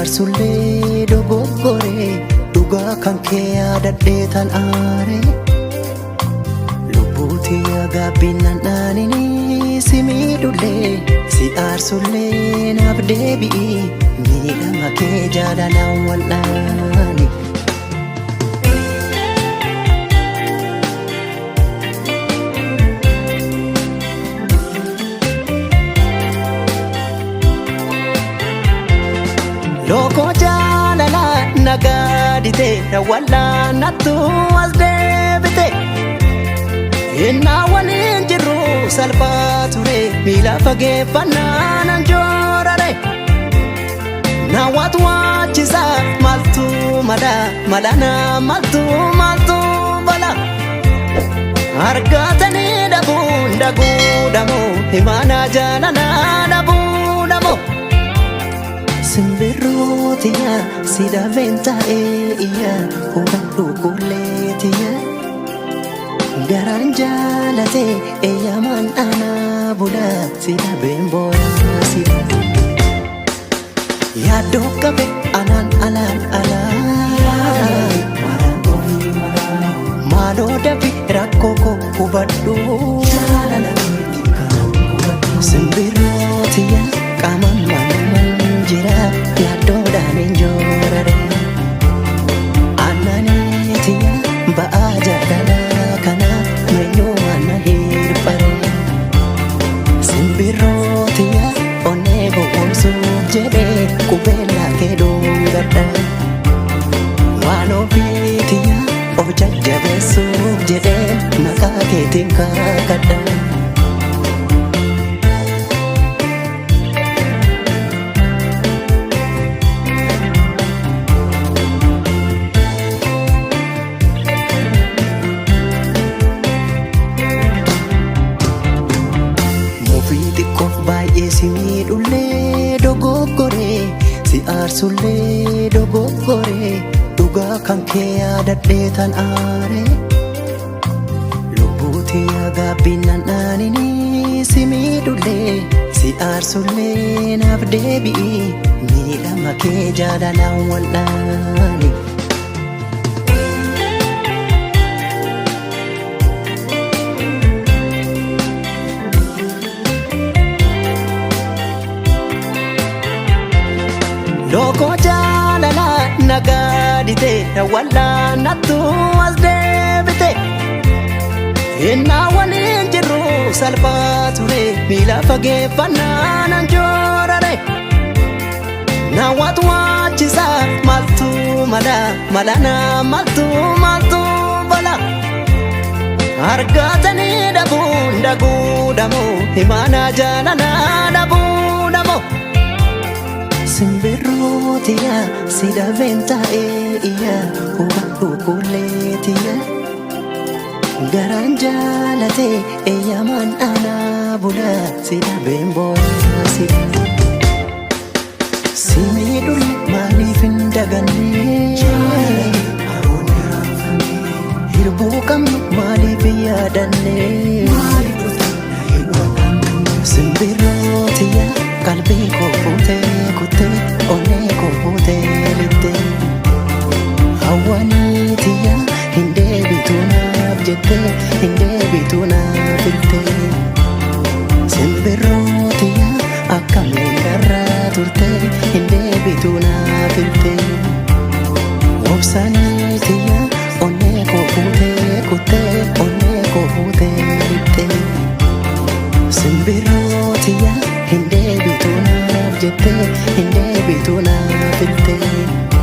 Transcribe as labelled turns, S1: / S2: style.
S1: aarsullee dogoggoree dhugaa kan kee yaadadhee tan aare lubbuutii agaabbinaan dhaaninii si miidhullee si aarsullee naaf deebi'i miidhama kee jaalalaan wal'aani. Loko jaalala nagaadite wal'aanattu as deebite innaa waliin jirru salphaa ture miila fageeffannaan anjoorare naawwatu waachisa maltu malana maltu bala argatanii dhabuun dhaguudhamoo himaana jaalala dhabuudhamoo. Simbirrootiya si dhabeen taa'ee hubadhu qulleetiya garaan jaalatee eeyyamaan aanaa bula si dhabeen boorasiya yaaddoo qabe alaan maaloo dhabi rakkoo koo hubadhu simbirrootiya qaamaan jira yaaddoodhaan injoorare annaniitiya ba'aa jaalalaa kana meenyuu mana hirpare simbirrootiya onnee gowwoomsuuf jedhee qubeellaa kee dhoongadha waan ofiitiya of jajjabeessuuf jedhee maqaa keetiin kaakadha. Si miidhullee dogoggoree si aarsullee dogoggoree dhugaa kan kee yaadadhee tan aare lubbuutii agaabbinaan dhaaninii si miidhullee si aarsullee naaf deebi'i miidhama kee jaalalaan wal'aani. Loko jaalala nagaadite wal'aanattu as deebite innaa waliin jirru salphaa ture miila fageeffannaan anjoorare naawwatu waachisa maltu malana maltu bala argatanii dhabuun dhaguudhamoo himaana jaalala dhabuudhamoo. Simbirrootiya si dhabeen taa'ee hubadhu qulleetiya garaan jaalatee eeyyamaan aanaa bula si dhabeen boorasiya si miidhulle maaliif hin daganne hirbuu qabnu maaliif hin yaadanne simbirrootiya qalbii koo fuutee kuttee onnee koo fuutee littee hawwaniitiya hin deebitu naaf jettee hin deebitu naaf iltee simbirrootiya akkamiin irraa turtee hin deebitu naaf iltee obsaniitiya onnee koo fuutee kuttee onnee koo fuutee littee simbirrootiya hin deebitu naaf jettee hin deebitu naaf iltee.